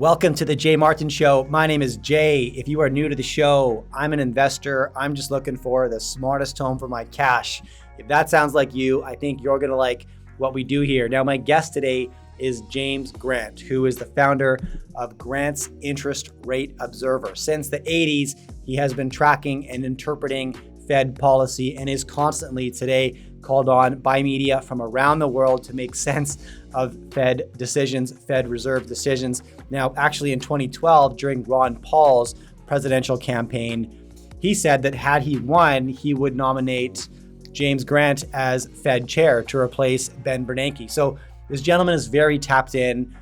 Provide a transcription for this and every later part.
Welcome to the Jay Martin Show. My name is Jay. If you are new to the show, I'm an investor. I'm just looking for the smartest home for my cash. If that sounds like you, I think you're going to like what we do here. Now, my guest today is James Grant, who is the founder of Grant's Interest Rate Observer. Since the 80s, he has been tracking and interpreting Fed policy and is constantly today called on by media from around the world to make sense of Fed decisions, Fed Reserve decisions. Now, actually in 2012, during Ron Paul's presidential campaign, he said that had he won, he would nominate James Grant as Fed chair to replace Ben Bernanke. So this gentleman is very tapped in,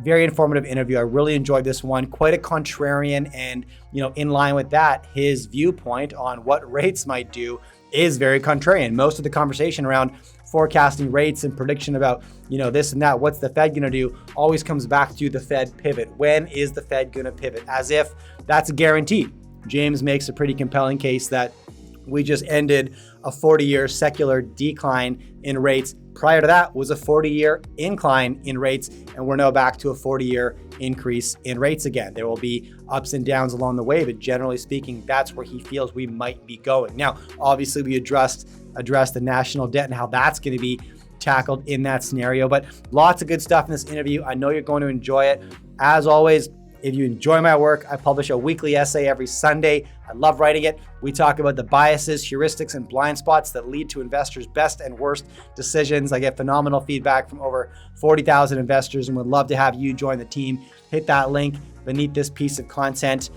very informative interview. I really enjoyed this one. Quite a contrarian, and in line with that, his viewpoint on what rates might do is very contrarian. Most of the conversation around forecasting rates and prediction about this and that, what's the Fed going to do, always comes back to the Fed pivot. When is the Fed going to pivot? As if that's a guarantee. James makes a pretty compelling case that we just ended a 40-year secular decline in rates. Prior to that was a 40-year incline in rates, and we're now back to a 40-year increase in rates again. There will be ups and downs along the way, but generally speaking, that's where he feels we might be going. Now, obviously, we address the national debt and how that's going to be tackled in that scenario, but lots of good stuff in this interview. I know you're going to enjoy it. As always, if you enjoy my work, I publish a weekly essay every Sunday. I love writing it. We talk about the biases, heuristics, and blind spots that lead to investors' best and worst decisions. I get phenomenal feedback from over 40,000 investors and would love to have you join the team. Hit that link beneath this piece of content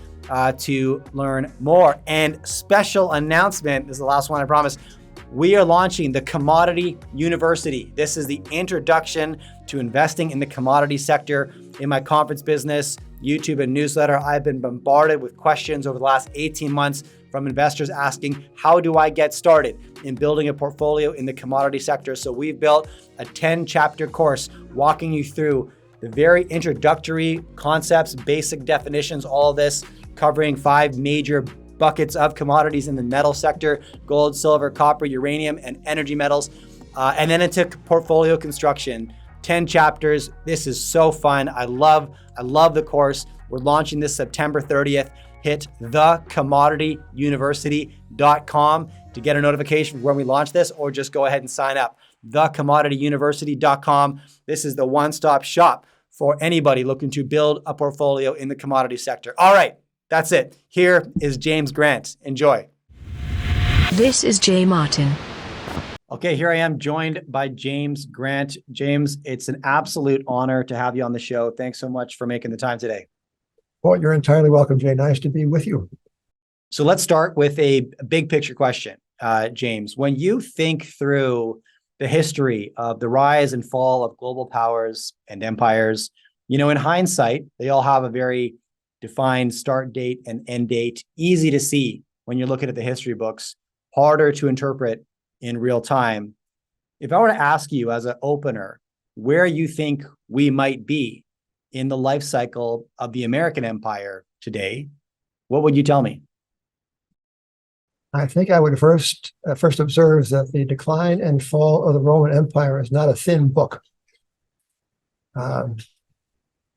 to learn more. And special announcement, this is the last one, I promise. We are launching the Commodity University. This is the introduction to investing in the commodity sector. In my conference business, YouTube and newsletter, I've been bombarded with questions over the last 18 months from investors asking, how do I get started in building a portfolio in the commodity sector? So we've built a 10-chapter course walking you through the very introductory concepts, basic definitions, all of this covering 5 major buckets of commodities in the metal sector: gold, silver, copper, uranium, and energy metals. And then into portfolio construction. 10 chapters. This is so fun. I love the course. We're launching this September 30th. Hit thecommodityuniversity.com to get a notification when we launch this, or just go ahead and sign up. thecommodityuniversity.com. This is the one-stop shop for anybody looking to build a portfolio in the commodity sector. All right, that's it. Here is James Grant. Enjoy. This is Jay Martin. Okay, here I am joined by James Grant. James, it's an absolute honor to have you on the show. Thanks so much for making the time today. Well, you're entirely welcome, Jay. Nice to be with you. So let's start with a big picture question, James. When you think through the history of the rise and fall of global powers and empires, in hindsight, they all have a very defined start date and end date, easy to see when you're looking at the history books, harder to interpret in real time. If I were to ask you as an opener, where you think we might be in the life cycle of the American empire today, what would you tell me? I think I would first observe that the decline and fall of the Roman Empire is not a thin book.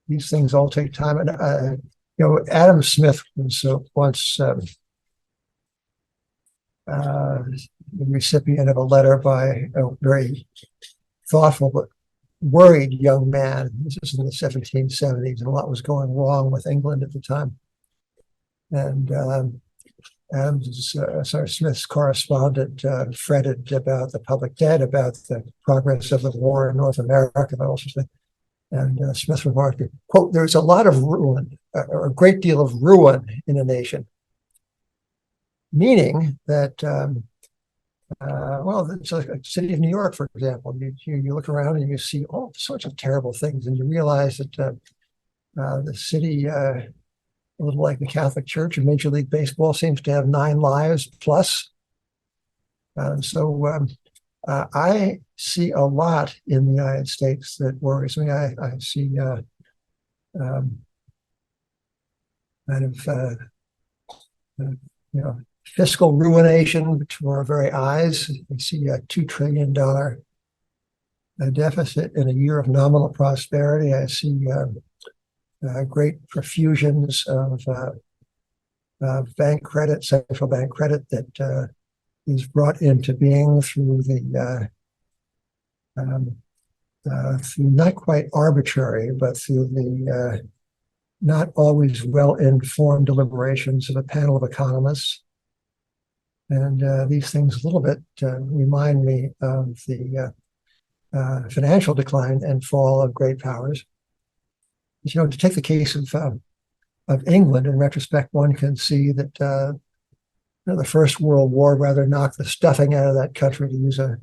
These things all take time. And, Adam Smith was once the recipient of a letter by a very thoughtful but worried young man. This is in the 1770s, and a lot was going wrong with England at the time. And Smith's correspondent fretted about the public debt, about the progress of the war in North America, and all sorts of things. And Smith remarked, quote, "There's a lot of ruin, or a great deal of ruin in a nation." Meaning that, it's like the city of New York, for example. You look around and you see all sorts of terrible things, and you realize that the city, a little like the Catholic Church and Major League Baseball, seems to have 9 lives plus. I see a lot in the United States that worries me. I see fiscal ruination before our very eyes. We see a $2 trillion deficit in a year of nominal prosperity. I see great profusions of bank credit, central bank credit that is brought into being through through not quite arbitrary, but through the not always well-informed deliberations of a panel of economists. And these things a little bit remind me of the financial decline and fall of great powers. You know, to take the case of England, in retrospect, one can see that the First World War rather knocked the stuffing out of that country, to use a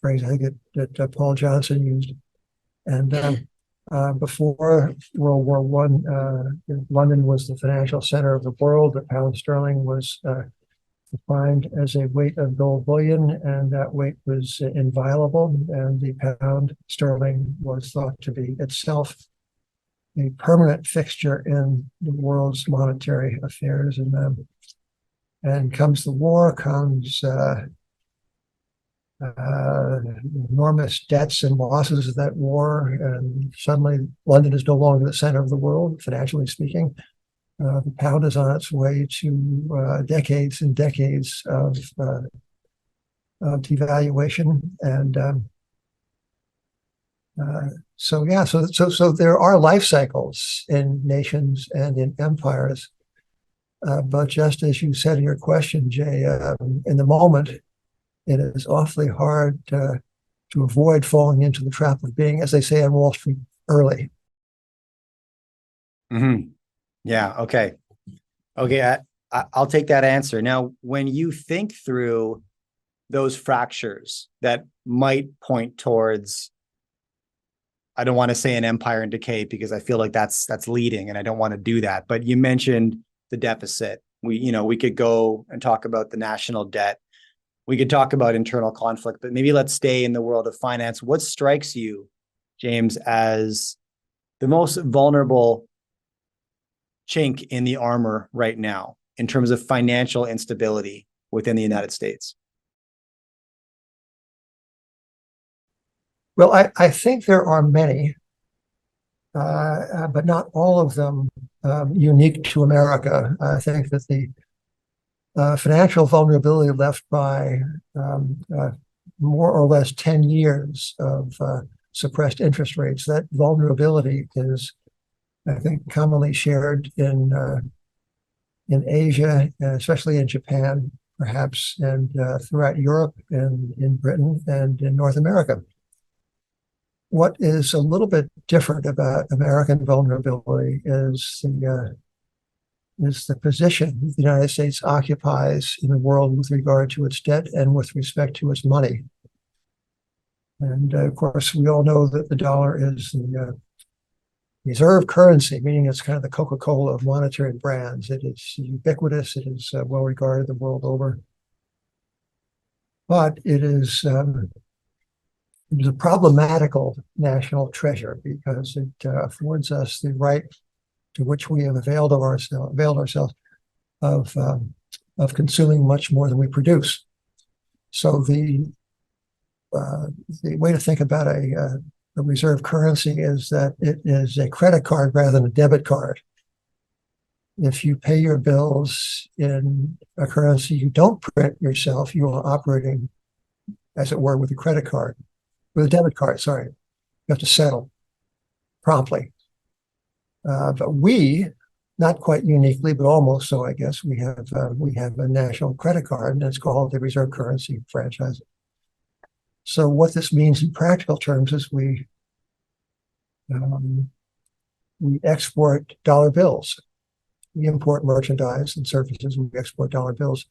phrase I think that Paul Johnson used. And before World War One, London was the financial center of the world. The pound sterling was defined as a weight of gold bullion, and that weight was inviolable. And the pound sterling was thought to be itself a permanent fixture in the world's monetary affairs. And comes the war, comes enormous debts and losses of that war, and suddenly London is no longer the center of the world, financially speaking. The pound is on its way to decades and decades of devaluation, and so there are life cycles in nations and in empires. But just as you said in your question, Jay, in the moment, it is awfully hard to avoid falling into the trap of being, as they say on Wall Street, early. Mm-hmm. Yeah. Okay. I'll take that answer. Now, when you think through those fractures that might point towards, I don't want to say an empire in decay because I feel like that's leading, and I don't want to do that. But you mentioned the deficit. We could go and talk about the national debt. We could talk about internal conflict, but maybe let's stay in the world of finance. What strikes you, James, as the most vulnerable chink in the armor right now in terms of financial instability within the United States? Well, I think there are many, but not all of them unique to America. I think that the financial vulnerability left by more or less 10 years of suppressed interest rates, that vulnerability is, I think, commonly shared in Asia, especially in Japan, perhaps, and throughout Europe and in Britain and in North America. What is a little bit different about American vulnerability is the position the United States occupies in the world with regard to its debt and with respect to its money. And of course, we all know that the dollar is the reserve currency, meaning it's kind of the Coca-Cola of monetary brands. It is ubiquitous. It is well regarded the world over. But it is a problematical national treasure because it affords us the right to which we have availed ourselves of consuming much more than we produce. So the way to think about a reserve currency is that it is a credit card rather than a debit card. If you pay your bills in a currency you don't print yourself, you are operating, as it were, with a credit card, with a debit card, sorry. You have to settle promptly. But we, not quite uniquely, but almost so, I guess, we have a national credit card, and it's called the reserve currency franchise. So what this means in practical terms is we export dollar bills. We import merchandise and services, we export dollar bills.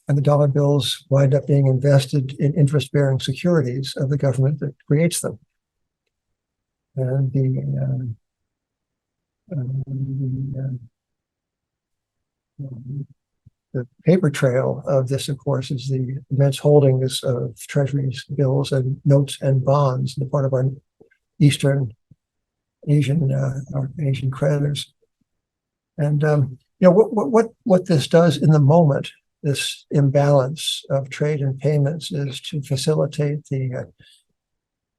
And the dollar bills wind up being invested in interest-bearing securities of the government that creates them. And the paper trail of this, of course, is the immense holdings of treasuries, bills, and notes and bonds on the part of our Asian creditors. And what this does in the moment, this imbalance of trade and payments, is to facilitate the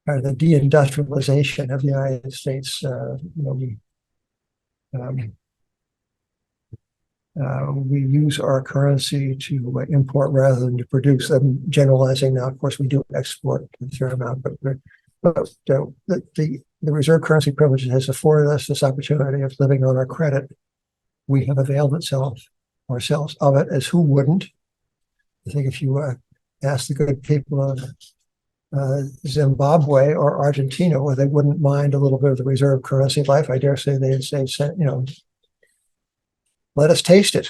deindustrialization of the United States. Um, we use our currency to import rather than to produce. I'm generalizing now. Of course, we do export a fair amount, but the reserve currency privilege has afforded us this opportunity of living on our credit. We have availed ourselves of it, as who wouldn't? I think if you ask the good people of Zimbabwe or Argentina, where they wouldn't mind a little bit of the reserve currency life, I dare say they'd say, let us taste it.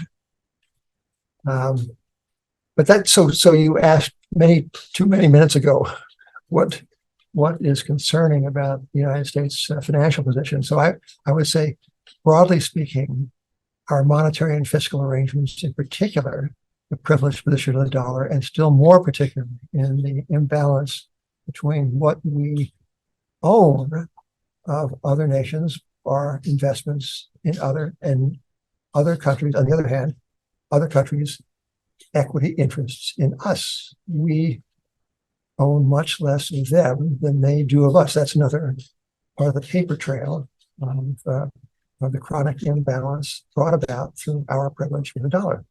But that so you asked too many minutes ago what is concerning about the United States financial position. So I would say, broadly speaking, our monetary and fiscal arrangements, in particular, the privileged position of the dollar, and still more particularly in the imbalance between what we own of other nations, our investments in other countries. On the other hand, other countries' equity interests in us. We own much less of them than they do of us. That's another part of the paper trail of the chronic imbalance brought about through our privilege with the dollar.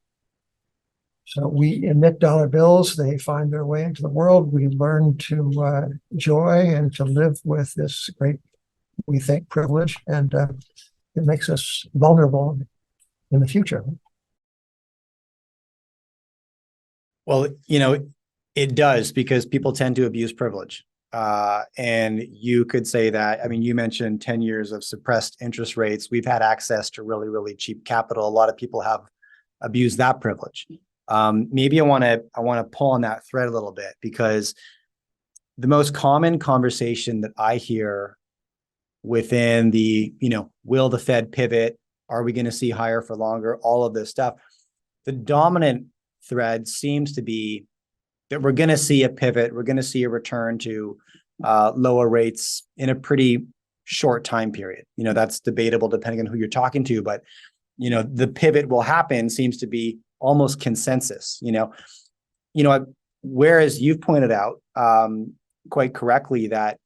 So we emit dollar bills, they find their way into the world. We learn to enjoy and to live with this great, we think, privilege, and it makes us vulnerable in the future. Well, it does, because people tend to abuse privilege. And you could say that, I mean, you mentioned 10 years of suppressed interest rates. We've had access to really, really cheap capital. A lot of people have abused that privilege. Maybe I want to pull on that thread a little bit, because the most common conversation that I hear within the, will the Fed pivot? Are we going to see higher for longer? All of this stuff. The dominant thread seems to be that we're going to see a pivot. We're going to see a return to lower rates in a pretty short time period. That's debatable depending on who you're talking to, but the pivot will happen seems to be almost consensus. Whereas you've pointed out quite correctly that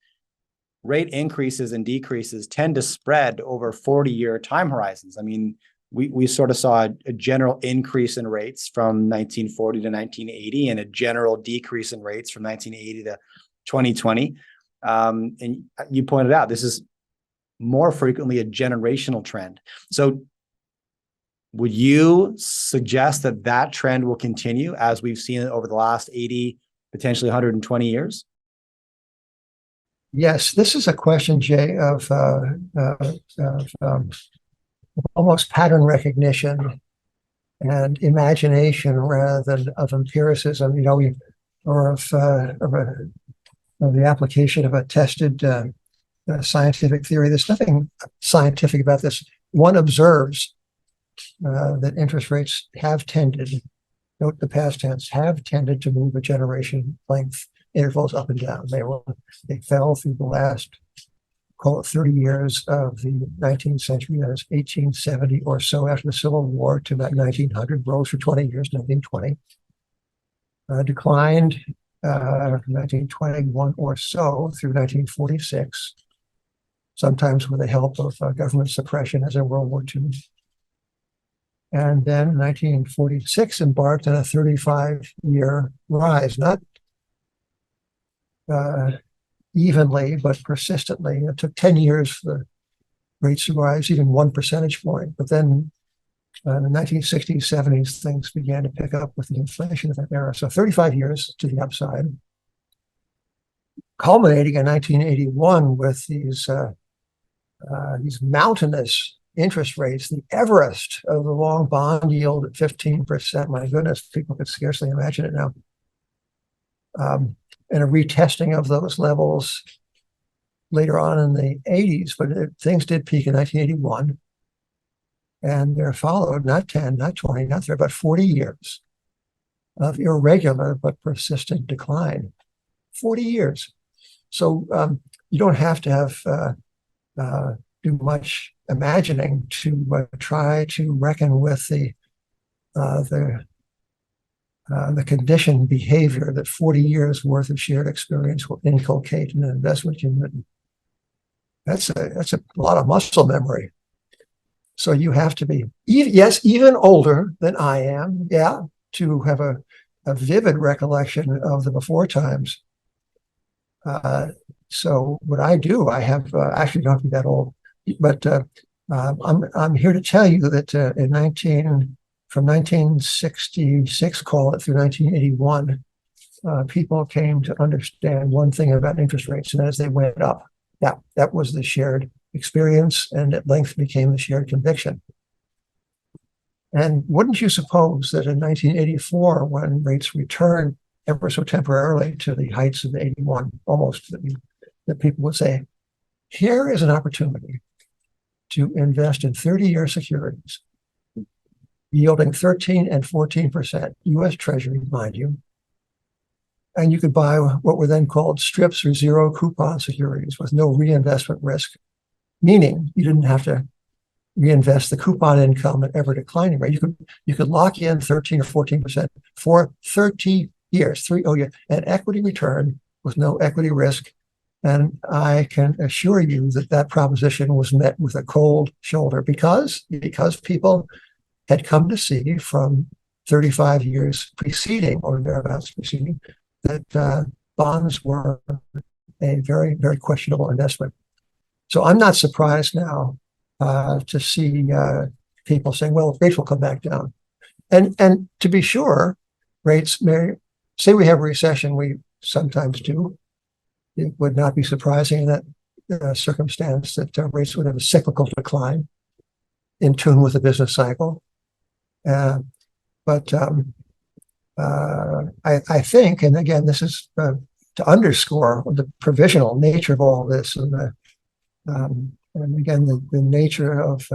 rate increases and decreases tend to spread over 40-year time horizons. I mean, we sort of saw a general increase in rates from 1940 to 1980 and a general decrease in rates from 1980 to 2020. And you pointed out this is more frequently a generational trend. So would you suggest that trend will continue as we've seen it over the last 80, potentially 120 years? Yes, this is a question, Jay, of almost pattern recognition and imagination rather than of empiricism, or of the application of a tested scientific theory. There's nothing scientific about this. One observes that interest rates have tended, note the past tense, have tended to move a generation length intervals up and down. They fell through the last, call it 30 years of the 19th century. That is 1870 or so after the Civil War to about 1900, rose for 20 years, 1920. Declined 1921 or so through 1946, sometimes with the help of government suppression as in World War II. And then 1946 embarked on a 35-year rise, not evenly, but persistently. It took 10 years for the rates to rise, even 1 percentage point. But then in the 1960s, 70s, things began to pick up with the inflation of that era. So 35 years to the upside, culminating in 1981 with these mountainous interest rates, the Everest of the long bond yield at 15%. My goodness, people could scarcely imagine it now. And a retesting of those levels later on in the 80s, but things did peak in 1981. And there followed not 10, not 20, not 30, but 40 years of irregular but persistent decline. 40 years. So you don't have to have do much imagining to try to reckon with the conditioned behavior that 40 years worth of shared experience will inculcate in an investment community. That's a lot of muscle memory. So you have to be, yes, even older than I am, yeah, to have a vivid recollection of the before times. So what I do, I have actually don't be that old, but I'm here to tell you that from 1966, call it, through 1981, people came to understand one thing about interest rates, and as they went up, that was the shared experience, and at length became the shared conviction. And wouldn't you suppose that in 1984, when rates returned ever so temporarily to the heights of 81, almost, that people would say, here is an opportunity to invest in 30-year securities, yielding 13 and 14% U.S. Treasury, mind you. And you could buy what were then called strips or zero coupon securities with no reinvestment risk, meaning you didn't have to reinvest the coupon income at ever declining rate. You could lock in 13 or 14% for 30 years, an equity return with no equity risk. And I can assure you that that proposition was met with a cold shoulder because people had come to see from 35 years preceding or thereabouts preceding that bonds were a very, very questionable investment. So I'm not surprised now to see people saying, well, rates will come back down. And to be sure, rates may, say we have a recession, we sometimes do. It would not be surprising in that circumstance that rates would have a cyclical decline in tune with the business cycle. But I think, and again, this is to underscore the provisional nature of all this, and again, the nature of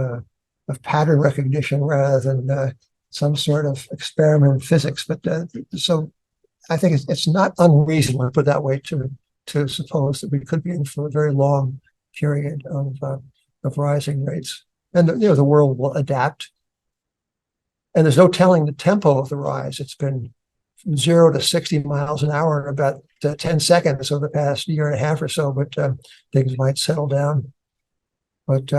pattern recognition rather than some sort of experiment in physics. But so I think it's not unreasonable, to put it that way, to suppose that we could be in for a very long period of rising rates, and the world will adapt. And there's no telling the tempo of the rise. It's been from 0 to 60 miles an hour in about 10 seconds over the past year and a half or so, but things might settle down. But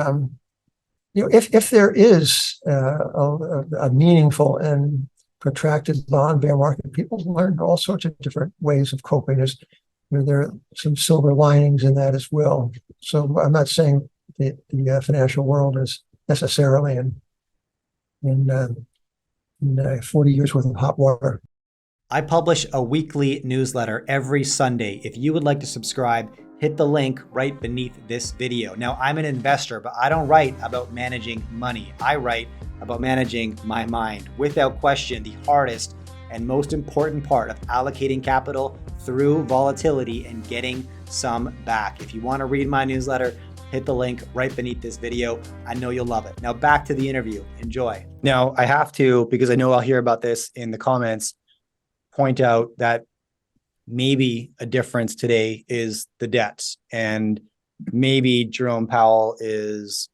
if there is a meaningful and protracted bond bear market, people learn all sorts of different ways of coping. There are some silver linings in that as well. So I'm not saying the financial world is necessarily in 40 years worth of hot water. I publish a weekly newsletter every Sunday. If you would like to subscribe, hit the link right beneath this video. Now, I'm an investor, but I don't write about managing money. I write about managing my mind. Without question, the hardest and most important part of allocating capital through volatility and getting some back. If you want to read my newsletter, hit the link right beneath this video. I know you'll love it. Now back to the interview. Enjoy. Now I have to, because I know I'll hear about this in the comments, point out that maybe a difference today is the debts, and maybe Jerome Powell is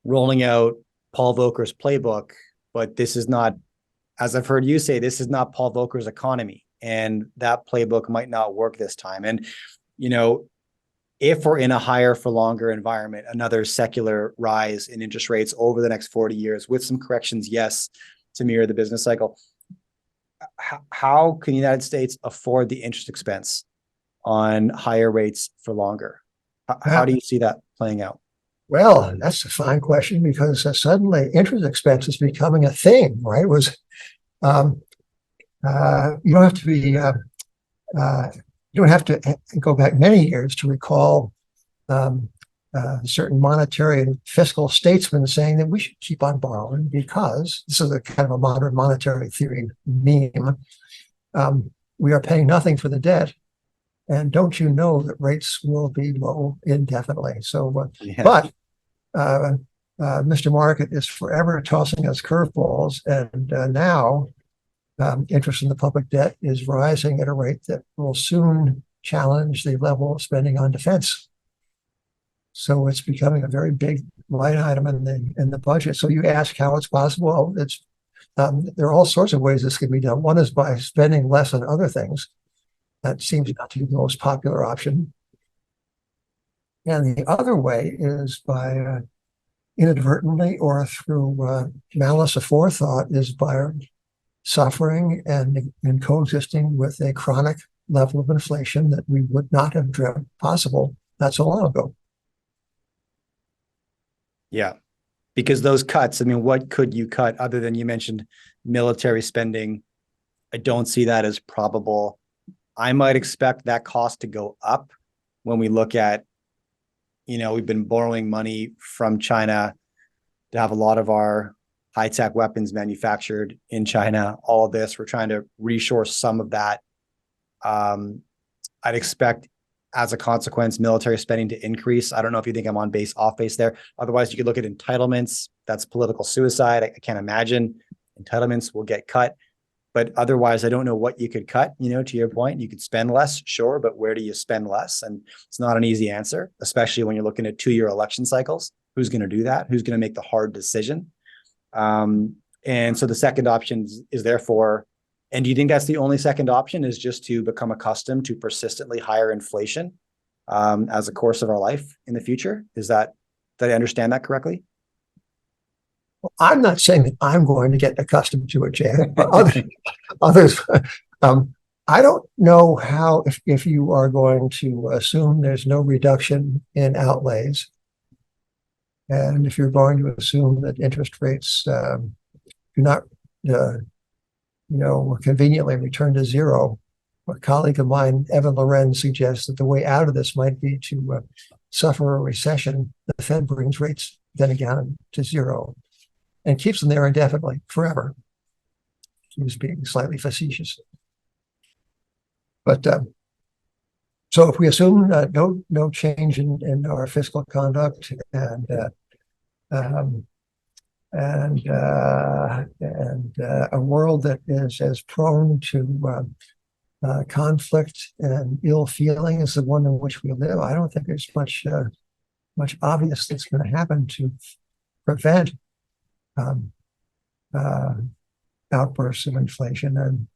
rolling out Paul Volcker's playbook, but this is not, as I've heard you say, this is not Paul Volcker's economy, and that playbook might not work this time. And, if we're in a higher for longer environment, another secular rise in interest rates over the next 40 years with some corrections, yes, to mirror the business cycle, how can the United States afford the interest expense on higher rates for longer? How do you see that playing out? Well, that's a fine question, because suddenly interest expense is becoming a thing, right? It was you don't have to be you don't have to go back many years to recall certain monetary and fiscal statesmen saying that we should keep on borrowing because this is a kind of a modern monetary theory meme. We are paying nothing for the debt, and don't you know that rates will be low indefinitely? So, but Mr. Market is forever tossing us curveballs, and now interest in the public debt is rising at a rate that will soon challenge the level of spending on defense. So it's becoming a very big line item in the budget. So you ask how it's possible. Well, it's there are all sorts of ways this can be done. One is by spending less on other things. That seems not to be the most popular option. And the other way is by inadvertently or through malice aforethought, is by suffering and coexisting with a chronic level of inflation that we would not have dreamt possible not so long ago. Yeah. Because those cuts, I mean, what could you cut other than you mentioned military spending? I don't see that as probable. I might expect that cost to go up when we look at, we've been borrowing money from China to have a lot of our high-tech weapons manufactured in China. All of this, we're trying to reshore some of that. I'd expect, as a consequence, military spending to increase. I don't know if you think I'm on base, off base there. Otherwise, you could look at entitlements. That's political suicide. I can't imagine entitlements will get cut. But otherwise, I don't know what you could cut. To your point, you could spend less, sure, but where do you spend less? And it's not an easy answer, especially when you're looking at 2-year election cycles. Who's going to do that? Who's going to make the hard decision? And so the second option is therefore, and do you think that's the only second option, is just to become accustomed to persistently higher inflation as a course of our life in the future? Did I understand that correctly? Well, I'm not saying that I'm going to get accustomed to it, Jame, but others. I don't know how, if you are going to assume there's no reduction in outlays, and if you're going to assume that interest rates do not, conveniently return to zero. A colleague of mine, Evan Lorenz, suggests that the way out of this might be to suffer a recession. The Fed brings rates then again to zero and keeps them there indefinitely, forever. He was being slightly facetious. But so if we assume no change in our fiscal conduct and a world that is as prone to conflict and ill feeling as the one in which we live, I don't think there's much obvious that's going to happen to prevent outbursts of inflation, and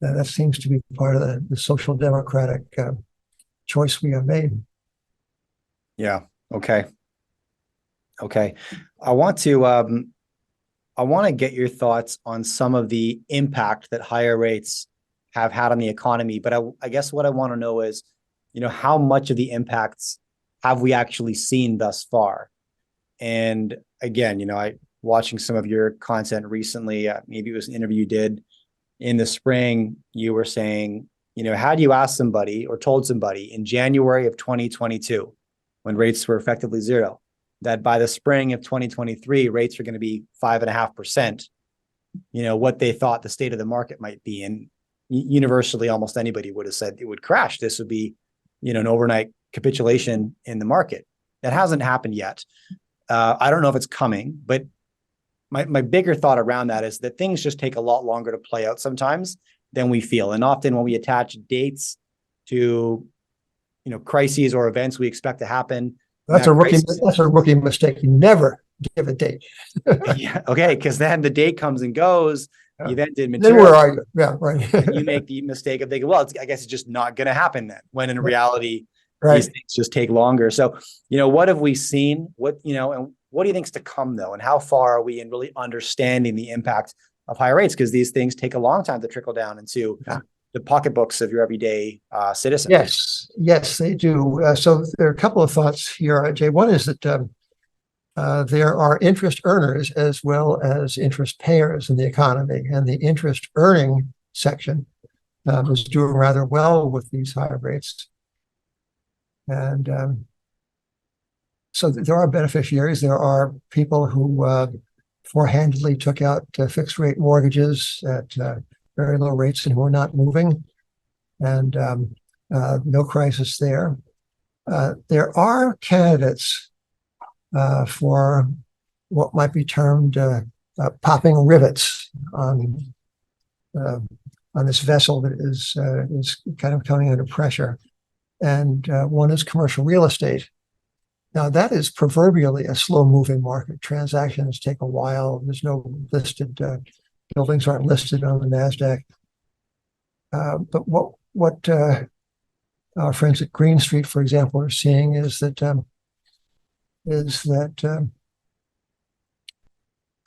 that seems to be part of the social democratic choice we have made. Yeah. Okay. I want to get your thoughts on some of the impact that higher rates have had on the economy. But I guess what I want to know is, how much of the impacts have we actually seen thus far? And again, I watching some of your content recently, maybe it was an interview you did in the spring, you were saying, had you asked somebody or told somebody in January of 2022, when rates were effectively zero, that by the spring of 2023, rates are going to be 5.5%, what they thought the state of the market might be. And universally, almost anybody would have said it would crash. This would be, an overnight capitulation in the market. That hasn't happened yet. I don't know if it's coming, but my bigger thought around that is that things just take a lot longer to play out sometimes than we feel. And often when we attach dates to, crises or events we expect to happen. That's a rookie mistake. You never give a date. Yeah. Okay. Because then the date comes and goes. The event didn't materialize. Then where are you? Yeah, right. And you make the mistake of thinking, well, I guess it's just not going to happen then. When in reality, right, these things just take longer. So, what have we seen? And what do you think's to come though? And how far are we in really understanding the impact of higher rates? Because these things take a long time to trickle down into the pocketbooks of your everyday citizen. Yes, they do. So there are a couple of thoughts here, Jay. One is that there are interest earners as well as interest payers in the economy, and the interest earning section was doing rather well with these higher rates. And so there are beneficiaries. There are people who forehandedly took out fixed rate mortgages at very low rates and who are not moving, and no crisis there. There are candidates for what might be termed popping rivets on this vessel that is kind of coming under pressure. And one is commercial real estate. Now, that is proverbially a slow-moving market. Transactions take a while. There's no listed buildings aren't listed on the NASDAQ. But what our friends at Green Street, for example, are seeing is that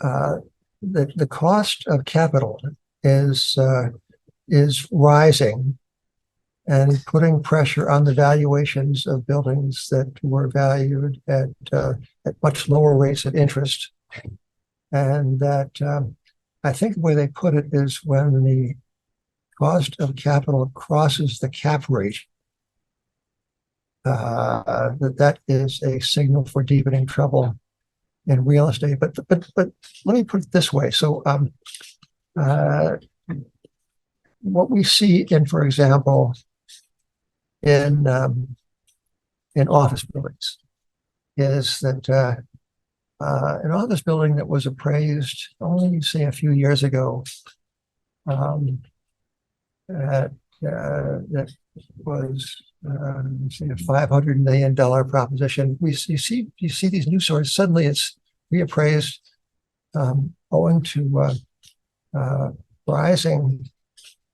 the cost of capital is rising and putting pressure on the valuations of buildings that were valued at much lower rates of interest. And that I think the way they put it is when the cost of capital crosses the cap rate, that is a signal for deepening trouble in real estate. But let me put it this way. So what we see in, for example, in office buildings is that an office building that was appraised only, say, a few years ago, that was say a $500 million proposition. You see these new stories. Suddenly, it's reappraised owing to rising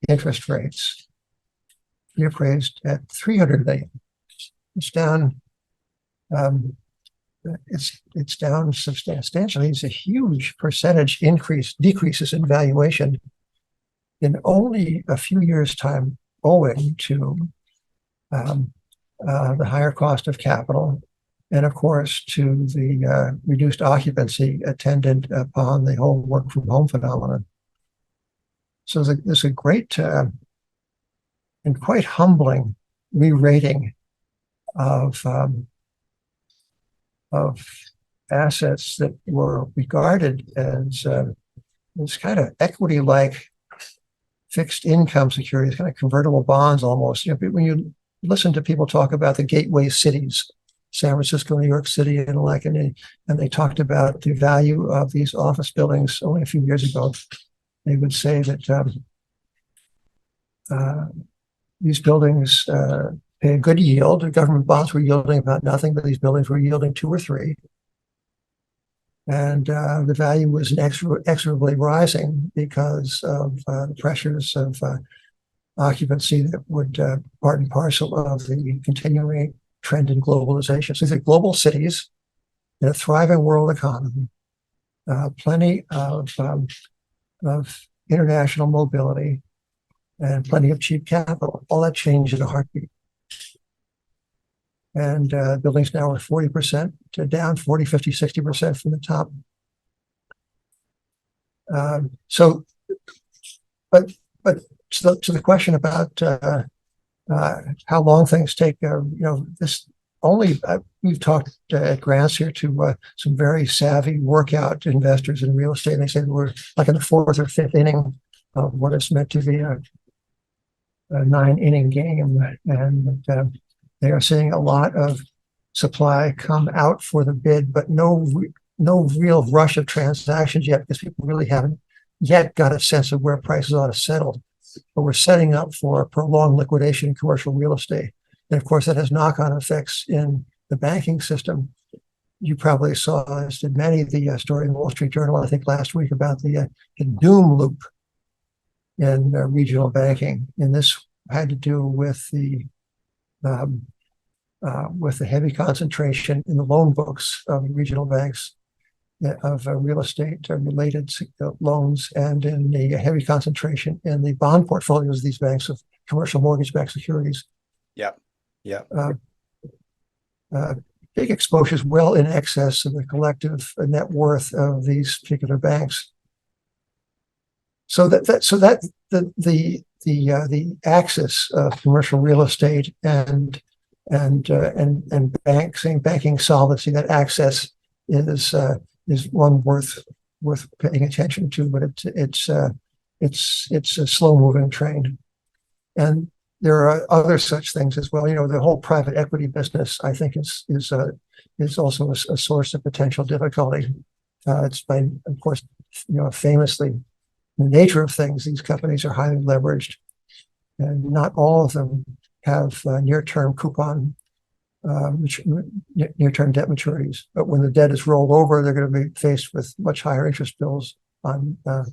interest rates. Reappraised at $300 million. It's down. It's down substantially. It's a huge percentage decreases in valuation in only a few years' time, owing to the higher cost of capital, and of course to the reduced occupancy attendant upon the whole work from home phenomenon. So there's a great and quite humbling re-rating of assets that were regarded as kind of equity-like fixed income securities, kind of convertible bonds almost. When you listen to people talk about the gateway cities, San Francisco, New York City, and they talked about the value of these office buildings only a few years ago, they would say that these buildings pay a good yield. The government bonds were yielding about nothing, but these buildings were yielding 2 or 3. And the value was inexorably rising because of the pressures of occupancy that would part and parcel of the continuing trend in globalization. So these are global cities in a thriving world economy, plenty of international mobility, and plenty of cheap capital. All that changed in a heartbeat. And buildings now are 40% to down 40, 50, 60% from the top. But to the question about how long things take, this only we've talked at Grants here to some very savvy workout investors in real estate. And they say we're like in the 4th or 5th inning of what is meant to be a 9-inning game, and they are seeing a lot of supply come out for the bid, but no real rush of transactions yet, because people really haven't yet got a sense of where prices ought to settle. But we're setting up for prolonged liquidation in commercial real estate, and of course that has knock-on effects in the banking system. You probably saw, as did many, the story in the Wall Street Journal, I think last week, about the doom loop in regional banking, and this had to do with the heavy concentration in the loan books of regional banks of real estate related loans, and in the heavy concentration in the bond portfolios of these banks of commercial mortgage-backed securities. Yeah. Big exposures well in excess of the collective net worth of these particular banks. So the axis of commercial real estate and banking solvency, that access is one worth paying attention to, but it's a slow moving train. And there are other such things as well. The whole private equity business, I think, is also a source of potential difficulty. It's by, of course, famously, the nature of things, these companies are highly leveraged, and not all of them have near-term near-term debt maturities. But when the debt is rolled over, they're going to be faced with much higher interest bills on a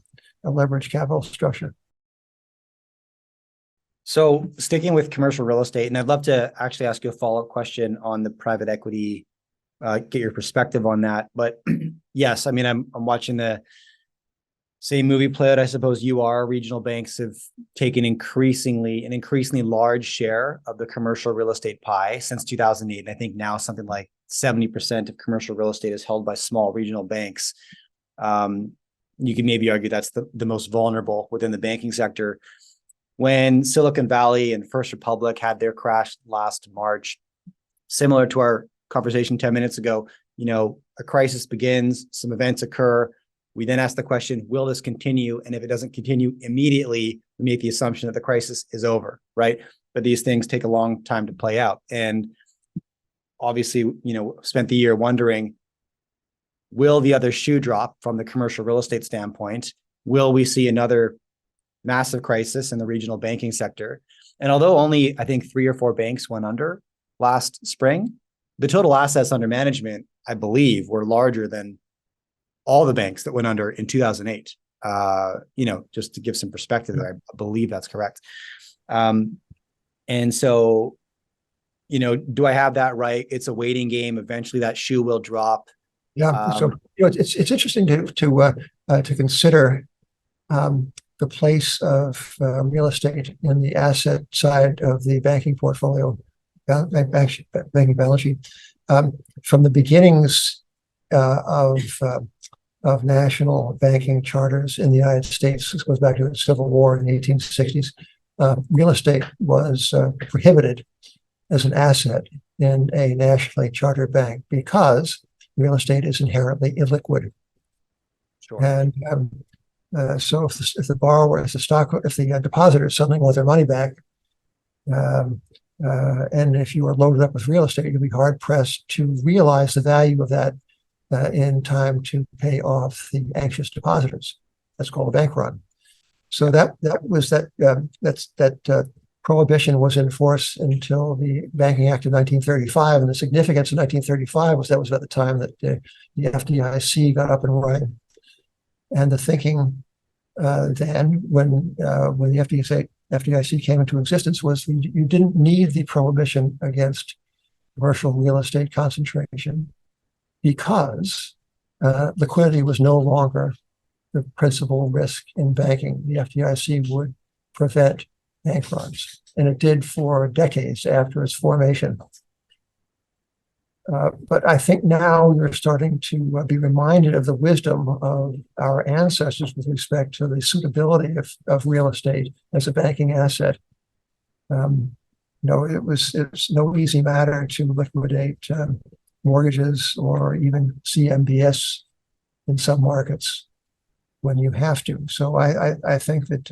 leveraged capital structure. So sticking with commercial real estate, and I'd love to actually ask you a follow-up question on the private equity, get your perspective on that. But Yes, I mean, I'm watching the same movie play out, I suppose you are. Regional banks have taken an increasingly large share of the commercial real estate pie since 2008. And I think now something like 70% of commercial real estate is held by small regional banks. You can maybe argue that's the most vulnerable within the banking sector. When Silicon Valley and First Republic had their crash last March, similar to our conversation 10 minutes ago, a crisis begins, some events occur. We then ask the question, will this continue? And if it doesn't continue immediately, we make the assumption that the crisis is over, right? But these things take a long time to play out. And obviously, spent the year wondering, will the other shoe drop from the commercial real estate standpoint? Will we see another massive crisis in the regional banking sector? And although only, I think, 3 or 4 banks went under last spring, the total assets under management, I believe, were larger than all the banks that went under in 2008. Just to give some perspective there, I believe that's correct. And so, do I have that right? It's a waiting game. Eventually that shoe will drop. Yeah. So, it's interesting to consider the place of real estate in the asset side of the banking portfolio, banking balance sheet. From the beginnings of national banking charters in the United States. This goes back to the Civil War in the 1860s. Real estate was prohibited as an asset in a nationally chartered bank because real estate is inherently illiquid. Sure. And so if the borrower, if the depositor suddenly want their money back, and if you are loaded up with real estate, you'll be hard pressed to realize the value of that in time to pay off the anxious depositors. That's called a bank run. So that prohibition was in force until the Banking Act of 1935, and the significance of 1935 was that was about the time that the FDIC got up and running. And the thinking then, when the FDIC came into existence, was you didn't need the prohibition against commercial real estate concentration because liquidity was no longer the principal risk in banking. The FDIC would prevent bank runs, and it did for decades after its formation. But I think now you're starting to be reminded of the wisdom of our ancestors with respect to the suitability of real estate as a banking asset. It's no easy matter to liquidate mortgages or even CMBS in some markets when you have to. So I think that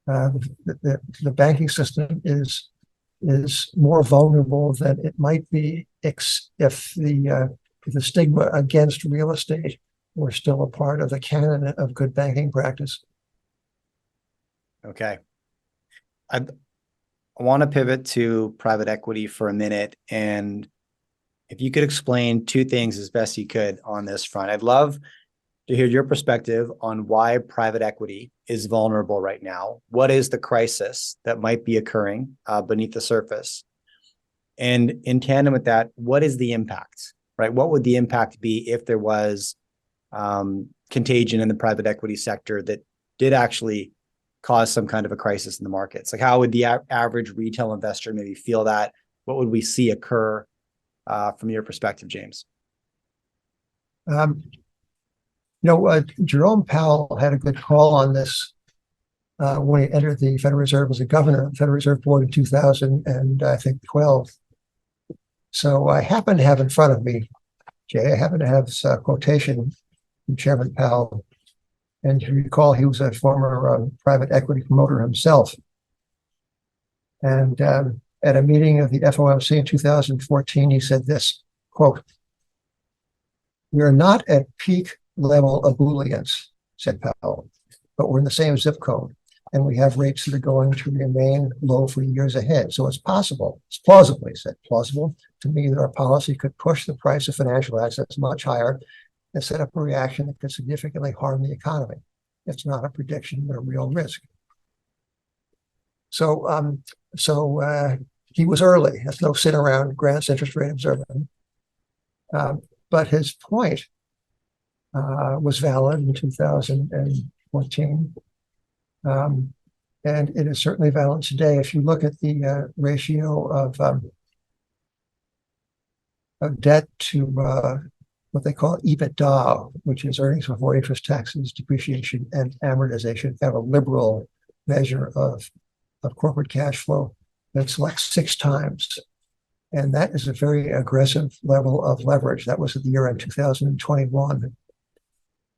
the banking system is more vulnerable than it might be if the stigma against real estate were still a part of the canon of good banking practice. Okay. I want to pivot to private equity for a minute. And if you could explain 2 things as best you could on this front, I'd love to hear your perspective on why private equity is vulnerable right now. What is the crisis that might be occurring beneath the surface? And in tandem with that, what is the impact, right? What would the impact be if there was contagion in the private equity sector that did actually cause some kind of a crisis in the markets? Like, how would the average retail investor maybe feel that? What would we see occur from your perspective, James? Jerome Powell had a good call on this when he entered the Federal Reserve as a governor of the Federal Reserve Board in 2012. So I happen to have in front of me, Jay, I happen to have this quotation from Chairman Powell. And you recall, he was a former private equity promoter himself. And at a meeting of the FOMC in 2014, he said this, quote, "We are not at peak level ebullience," said Powell, "but we're in the same zip code, and we have rates that are going to remain low for years ahead. So it's possible, it's plausible," he said, "plausible to me that our policy could push the price of financial assets much higher and set up a reaction that could significantly harm the economy. It's not a prediction, but a real risk." So he was early. That's no sit around Grant's interest rate observing. But his point was valid in 2014. And it is certainly valid today. If you look at the ratio of debt to what they call EBITDA, which is earnings before interest, taxes, depreciation, and amortization, have a liberal measure of corporate cash flow that's like 6 times. And that is a very aggressive level of leverage. That was at the year end 2021.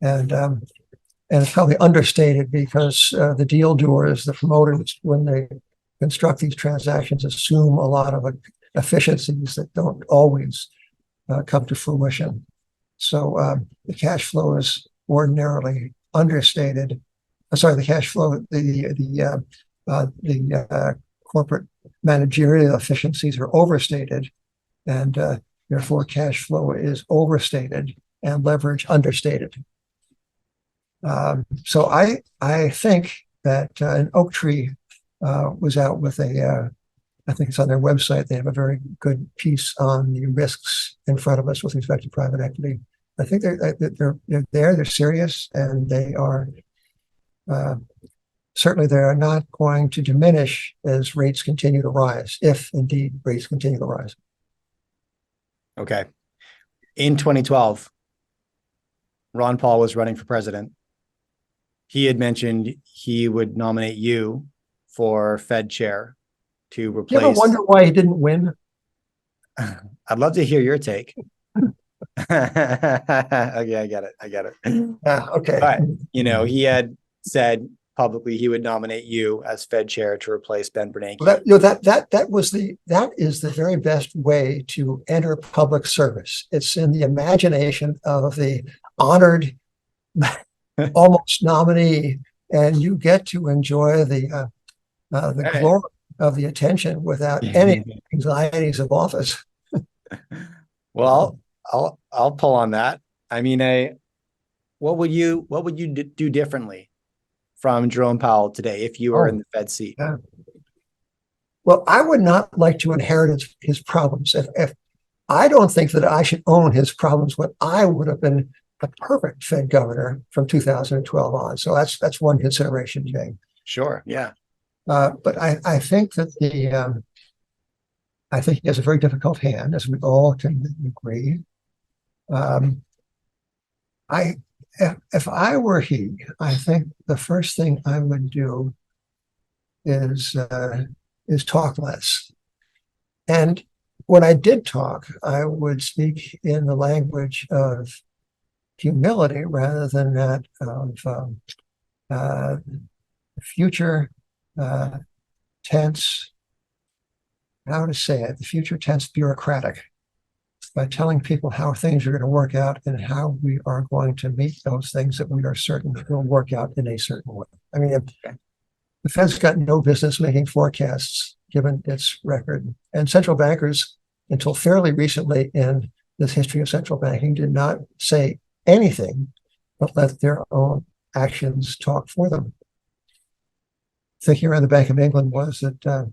And it's probably understated because the deal doers, the promoters, when they construct these transactions, assume a lot of efficiencies that don't always come to fruition. So the cash flow is ordinarily understated. Sorry, the cash flow, the corporate managerial efficiencies are overstated, and therefore cash flow is overstated and leverage understated. So I think that an Oaktree was out with I think it's on their website. They have a very good piece on the risks in front of us with respect to private equity. I think they're serious, and they are certainly they are not going to diminish as rates continue to rise, if indeed rates continue to rise. Okay. In 2012, Ron Paul was running for president. He had mentioned he would nominate you for Fed chair to replace. You ever wonder why he didn't win? I'd love to hear your take. Okay, I get it. Okay. But, he had said publicly he would nominate you as Fed chair to replace Ben Bernanke. Well, that is the very best way to enter public service. It's in the imagination of the honored almost nominee, and you get to enjoy the glory of the attention without any anxieties of office. Well, I'll pull on that. I mean, what would you do differently from Jerome Powell today if you were in the Fed seat? Well, I would not like to inherit his problems. If I don't think that I should own his problems, when I would have been a perfect Fed governor from 2012 on. So that's one consideration, Jay. Sure. Yeah. But I think that I think he has a very difficult hand, as we all can agree. If I were he, I think the first thing I would do is talk less. And when I did talk, I would speak in the language of humility rather than that of future tense, how to say it, the future tense bureaucratic, by telling people how things are going to work out and how we are going to meet those things that we are certain will work out in a certain way. I mean, the Fed's got no business making forecasts given its record. And central bankers, until fairly recently in this history of central banking, did not say anything but let their own actions talk for them. Thinking around the Bank of England was that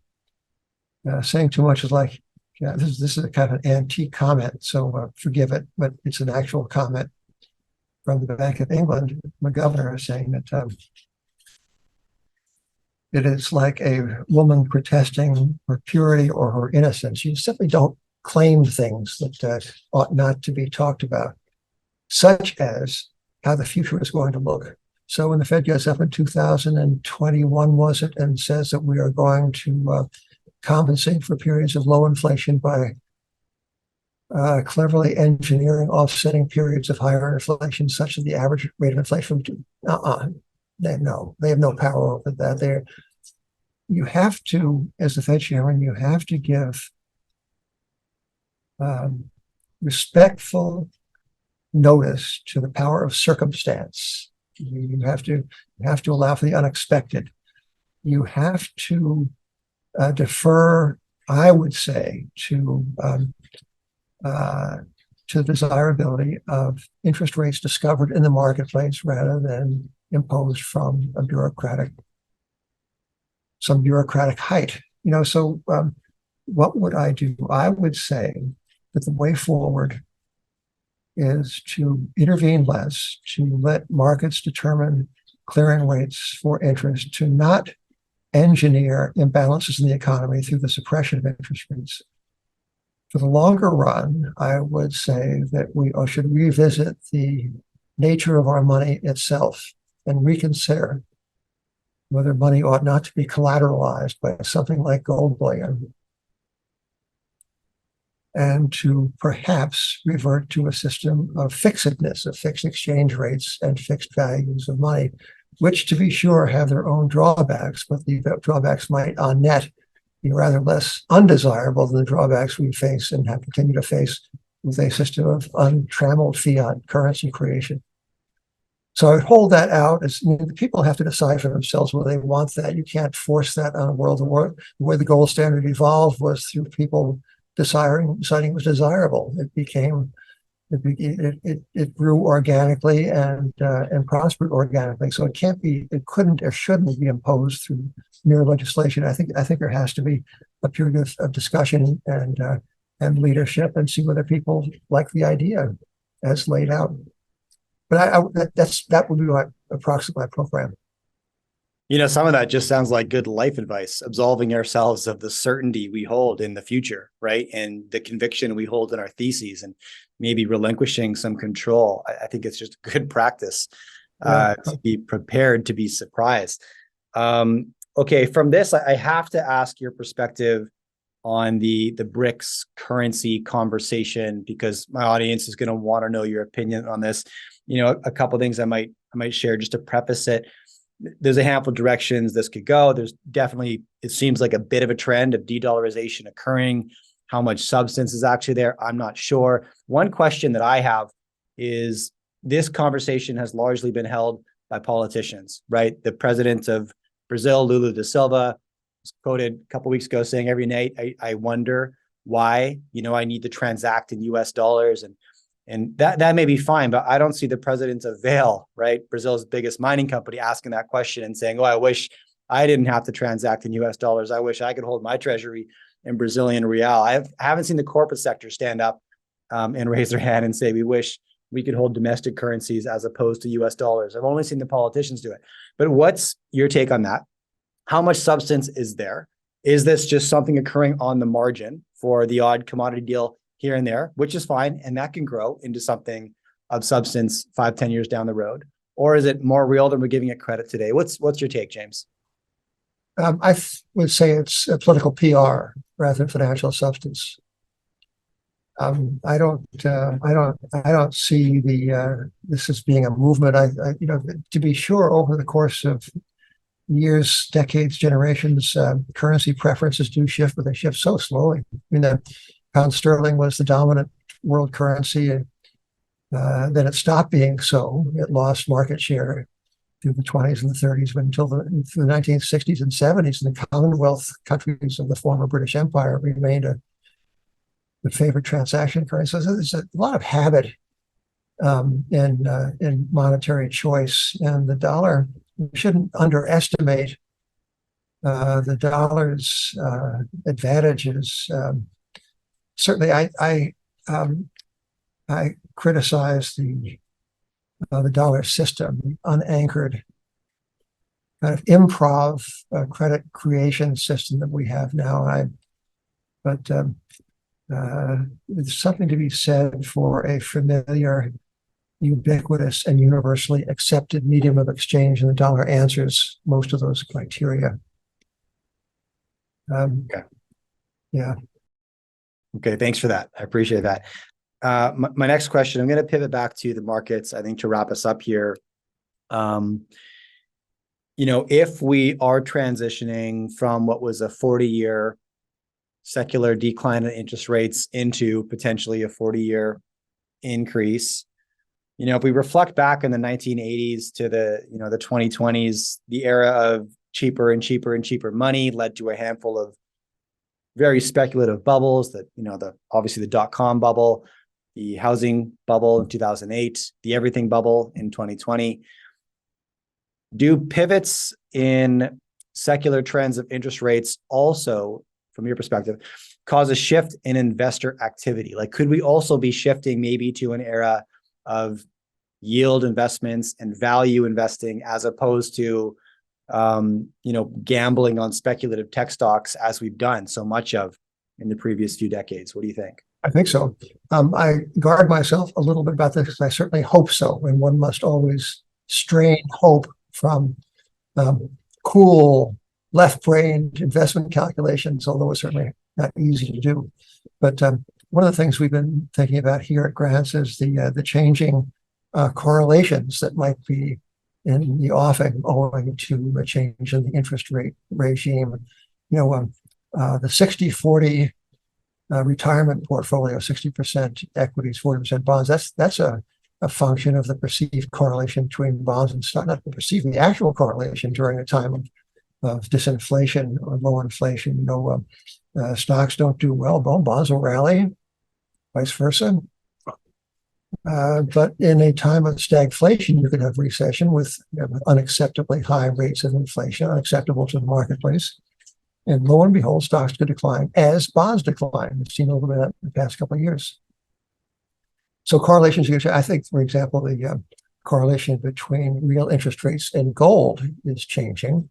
saying too much is like, this is a kind of an antique comment, so forgive it, but it's an actual comment from the Bank of England. The governor is saying that it is like a woman protesting her purity or her innocence. You simply don't claim things that ought not to be talked about, such as how the future is going to look. So when the Fed gets up in 2021, was it, and says that we are going to compensate for periods of low inflation by cleverly engineering offsetting periods of higher inflation, such that the average rate of inflation, they have no power over that. You have to, as the Fed chairman, you have to give respectful notice to the power of circumstance. You have to allow for the unexpected. You have to defer, I would say, to the desirability of interest rates discovered in the marketplace rather than imposed from some bureaucratic height. So what would I do? I would say that the way forward is to intervene less, to let markets determine clearing rates for interest, to not engineer imbalances in the economy through the suppression of interest rates. For the longer run, I would say that we should revisit the nature of our money itself and reconsider whether money ought not to be collateralized by something like gold bullion, and to perhaps revert to a system of fixedness, of fixed exchange rates and fixed values of money, which, to be sure, have their own drawbacks, but the drawbacks might on net be rather less undesirable than the drawbacks we face and have continued to face with a system of untrammeled fiat currency creation. So I would hold that out as the people have to decide for themselves whether they want that. You can't force that on a world. The way the gold standard evolved was through people deciding it was desirable. It grew organically and prospered organically. So it couldn't or shouldn't be imposed through mere legislation. I think there has to be a period of discussion and leadership, and see whether people like the idea as laid out. But that would be approximately my program. Some of that just sounds like good life advice, absolving ourselves of the certainty we hold in the future, right? And the conviction we hold in our theses, and maybe relinquishing some control. I think it's just good practice to be prepared to be surprised. Okay, from this, I have to ask your perspective on the BRICS currency conversation, because my audience is going to want to know your opinion on this. A couple of things I might share just to preface it. There's a handful of directions this could go. There's definitely, it seems like a bit of a trend of de-dollarization occurring. How much substance is actually there? I'm not sure. One question that I have is, this conversation has largely been held by politicians, right? The president of Brazil, Lula da Silva, was quoted a couple of weeks ago saying, every night I wonder why, I need to transact in US dollars. And that may be fine, but I don't see the president of Vale, right, Brazil's biggest mining company, asking that question and saying, I wish I didn't have to transact in US dollars. I wish I could hold my treasury in Brazilian real. I haven't seen the corporate sector stand up and raise their hand and say, we wish we could hold domestic currencies as opposed to US dollars. I've only seen the politicians do it. But what's your take on that? How much substance is there? Is this just something occurring on the margin for the odd commodity deal here and there, which is fine, and that can grow into something of substance 5-10 years down the road? Or is it more real than we're giving it credit today? What's your take, James? I would say it's a political PR rather than financial substance. I don't see this as being a movement. To be sure, over the course of years, decades, generations, currency preferences do shift, but they shift so slowly. The pound sterling was the dominant world currency, and then it stopped being so. It lost market share through the 20s and the 30s, but until the 1960s and 70s, and the Commonwealth countries of the former British Empire remained the favorite transaction currency. So there's a lot of habit in monetary choice, and the dollar, we shouldn't underestimate the dollar's advantages. Certainly, I criticize the dollar system, the unanchored kind of improv credit creation system that we have now. But there's something to be said for a familiar, ubiquitous, and universally accepted medium of exchange, and the dollar answers most of those criteria. Yeah. Okay, thanks for that. I appreciate that. My next question, I'm going to pivot back to the markets, I think, to wrap us up here. If we are transitioning from what was a 40-year secular decline in interest rates into potentially a 40-year increase, if we reflect back in the 1980s to the 2020s, the era of cheaper and cheaper and cheaper money led to a handful of very speculative bubbles that, obviously the dot-com bubble, the housing bubble in 2008, the everything bubble in 2020. Do pivots in secular trends of interest rates also, from your perspective, cause a shift in investor activity? Like, could we also be shifting maybe to an era of yield investments and value investing as opposed to, gambling on speculative tech stocks as we've done so much of in the previous few decades? What do you think? I think so. I guard myself a little bit about this because I certainly hope so. And one must always strain hope from cool left-brained investment calculations, although it's certainly not easy to do. But one of the things we've been thinking about here at Grants is the changing correlations that might be in the offing owing to a change in the interest rate regime. The 60-40 retirement portfolio, 60% equities, 40% bonds, that's a function of the perceived correlation between bonds and stocks, not the actual correlation during a time of disinflation or low inflation. Stocks don't do well, bonds will rally, vice versa. But in a time of stagflation, you could have recession with unacceptably high rates of inflation, unacceptable to the marketplace. And lo and behold, stocks could decline as bonds decline. We've seen a little bit of that in the past couple of years. So correlations, I think, for example, the correlation between real interest rates and gold is changing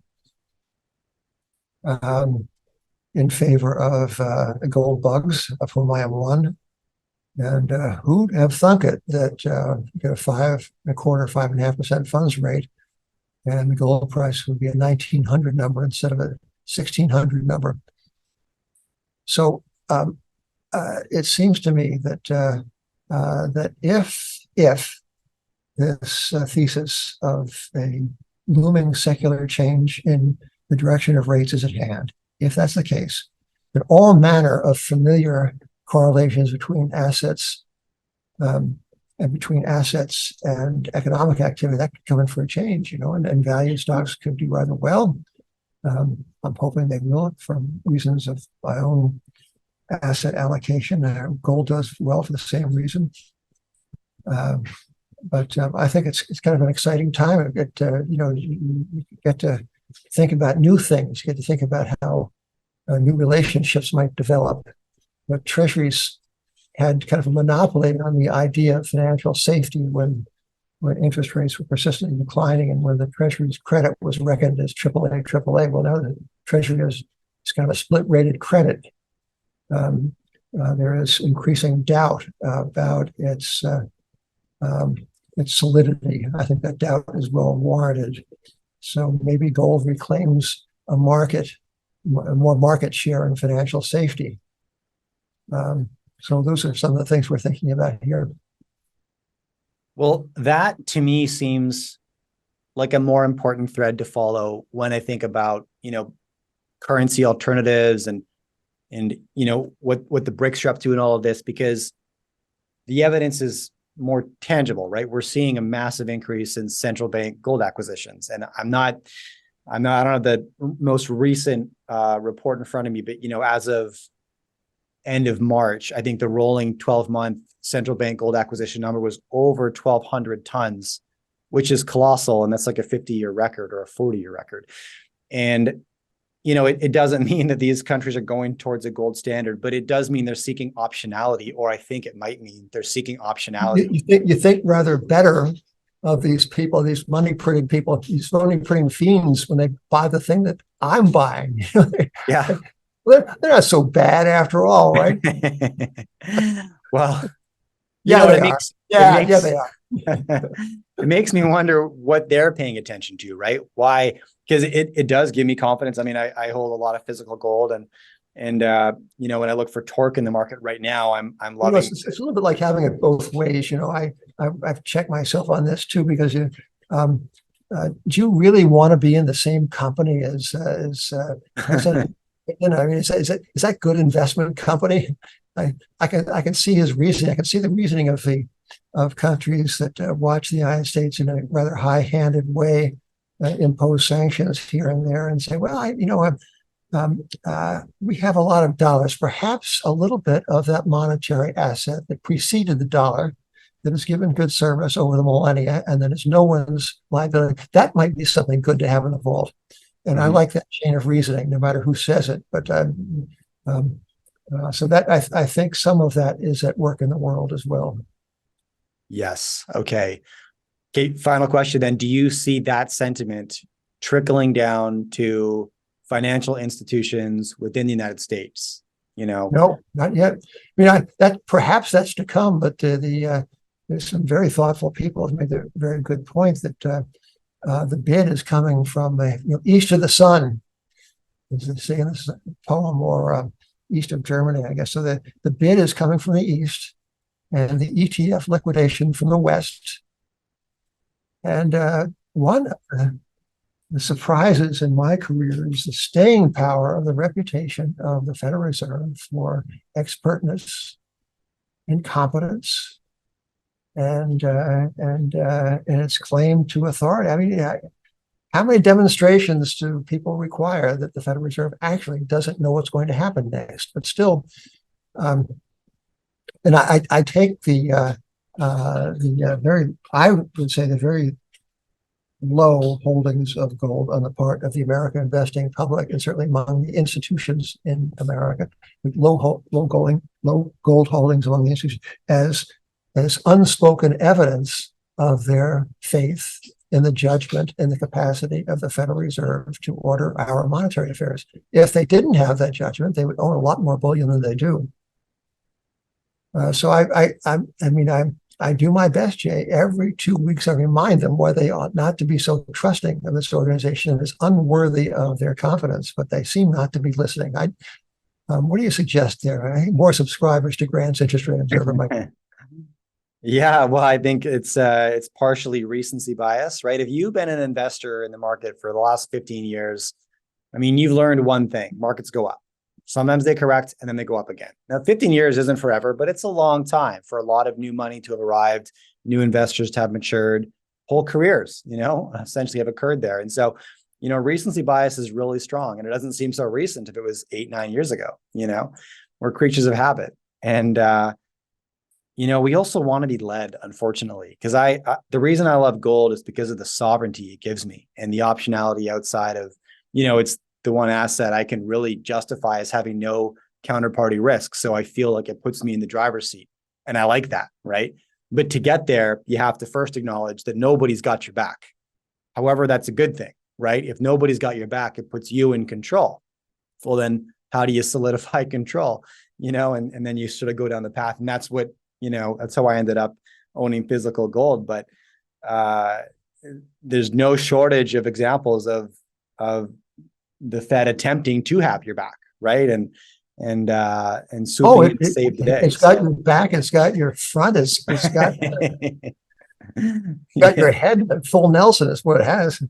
in favor of gold bugs, of whom I am one. And who'd have thunk it that get a 5.25%, 5.5% funds rate, and the gold price would be a 1,900 number instead of a 1,600 number. So it seems to me that that if this thesis of a looming secular change in the direction of rates is at hand, if that's the case, then all manner of familiar correlations between assets and economic activity that could come in for a change, and value stocks could do rather well. I'm hoping they will for reasons of my own asset allocation. Gold does well for the same reason. But I think it's kind of an exciting time. You get to think about new things. You get to think about how new relationships might develop. But treasuries had kind of a monopoly on the idea of financial safety when interest rates were persistently declining and when the treasury's credit was reckoned as AAA. Well, now the treasury is kind of a split-rated credit. There is increasing doubt about its solidity. I think that doubt is well warranted. So maybe gold reclaims more market share in financial safety. So those are some of the things we're thinking about here. Well, that to me seems like a more important thread to follow when I think about, currency alternatives and what the BRICS are up to and all of this, because the evidence is more tangible, right? We're seeing a massive increase in central bank gold acquisitions. And I don't have the most recent report in front of me, but as of end of March, I think the rolling 12-month central bank gold acquisition number was over 1,200 tons, which is colossal. And that's like a 50-year record or a 40-year record. And, it doesn't mean that these countries are going towards a gold standard, but it does mean they're seeking optionality, or I think it might mean they're seeking optionality. You think rather better of these people, these money printing people, these money printing fiends when they buy the thing that I'm buying. Yeah. They're not so bad after all, right? Well, yeah, they are. Yeah, they are. It makes me wonder what they're paying attention to, right? Why? Because it does give me confidence. I mean, I hold a lot of physical gold, and when I look for torque in the market right now, I'm loving. It's a little bit like having it both ways. I've checked myself on this too, because do you really want to be in the same company as is that good investment company? I can see his reasoning. I can see the reasoning of countries that watch the United States in a rather high-handed way impose sanctions here and there and say, well, we have a lot of dollars, perhaps a little bit of that monetary asset that preceded the dollar that has given good service over the millennia, and then it's no one's liability. That might be something good to have in the vault. And I like that chain of reasoning, no matter who says it. But So that I think some of that is at work in the world as well. Yes. Okay. Okay. Final question then. Do you see that sentiment trickling down to financial institutions within the United States? No, not yet. I mean, that perhaps that's to come, but there's some very thoughtful people have made a very good point that the bid is coming from east of the sun, as they say in this poem, or east of Germany, I guess. So the bid is coming from the east, and the ETF liquidation from the west. And one of the surprises in my career is the staying power of the reputation of the Federal Reserve for expertness, incompetence, and its claim to authority. I mean, how many demonstrations do people require that the Federal Reserve actually doesn't know what's going to happen next? But still, and I take the very, I would say the very low holdings of gold on the part of the American investing public, and certainly among the institutions in America, with low gold holdings among the institutions, as unspoken evidence of their faith in the judgment and the capacity of the Federal Reserve to order our monetary affairs. If they didn't have that judgment, they would own a lot more bullion than they do. So I do my best, Jay. Every 2 weeks, I remind them why they ought not to be so trusting of this organization and is unworthy of their confidence, but they seem not to be listening. What do you suggest there? I think more subscribers to Grant's Interest Rate Observer might. Yeah, well, I think it's partially recency bias, right? If you've been an investor in the market for the last 15 years, I mean, you've learned one thing: markets go up. Sometimes they correct and then they go up again. Now, 15 years isn't forever, but it's a long time for a lot of new money to have arrived, new investors to have matured, whole careers, essentially have occurred there. And so, recency bias is really strong, and it doesn't seem so recent if it was 8-9 years ago. We're creatures of habit. And, we also want to be led, unfortunately, because the reason I love gold is because of the sovereignty it gives me and the optionality outside of, it's the one asset I can really justify as having no counterparty risk. So I feel like it puts me in the driver's seat, and I like that, right? But to get there, you have to first acknowledge that nobody's got your back. However, that's a good thing, right? If nobody's got your back, it puts you in control. Well, then how do you solidify control? And then you sort of go down the path. And that's what, that's how I ended up owning physical gold. But there's no shortage of examples of the Fed attempting to have your back, right? And swooping in to save the day. It's got your back, it's got your front, it's got got your head. Full Nelson is what it has.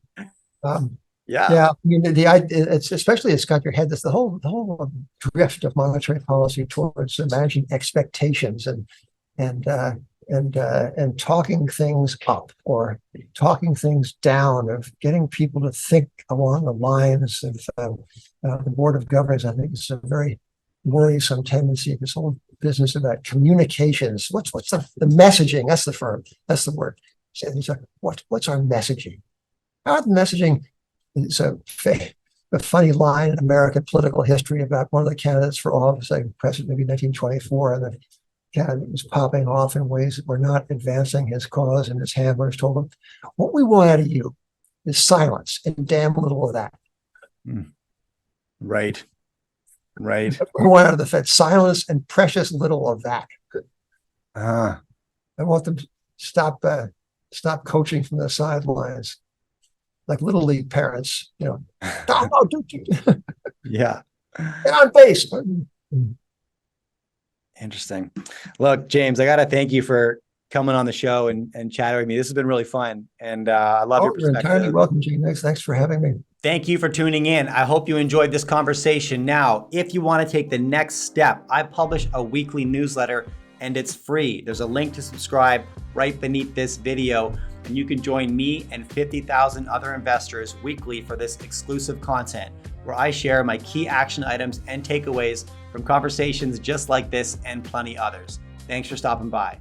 Yeah. I mean, it's especially it's got your head. That's the whole drift of monetary policy towards managing expectations and talking things up or talking things down, of getting people to think along the lines of the Board of Governors. I think it's a very worrisome tendency, this whole business about communications. What's the messaging? That's the word. What's our messaging? Our messaging is a funny line in American political history about one of the candidates for office, like President, maybe 1924, and the candidate was popping off in ways that were not advancing his cause, and his handlers told him, "What we want out of you is silence and damn little of that." Right. We want out of the Fed silence and precious little of that. I want them to stop coaching from the sidelines, like little league parents. No, don't you? Yeah. Get on base. Interesting. Look, James, I got to thank you for coming on the show and chatting with me. This has been really fun. And I love your perspective. You're entirely welcome, Jame. Thanks for having me. Thank you for tuning in. I hope you enjoyed this conversation. Now, if you want to take the next step, I publish a weekly newsletter and it's free. There's a link to subscribe right beneath this video, and you can join me and 50,000 other investors weekly for this exclusive content where I share my key action items and takeaways from conversations just like this and plenty others. Thanks for stopping by.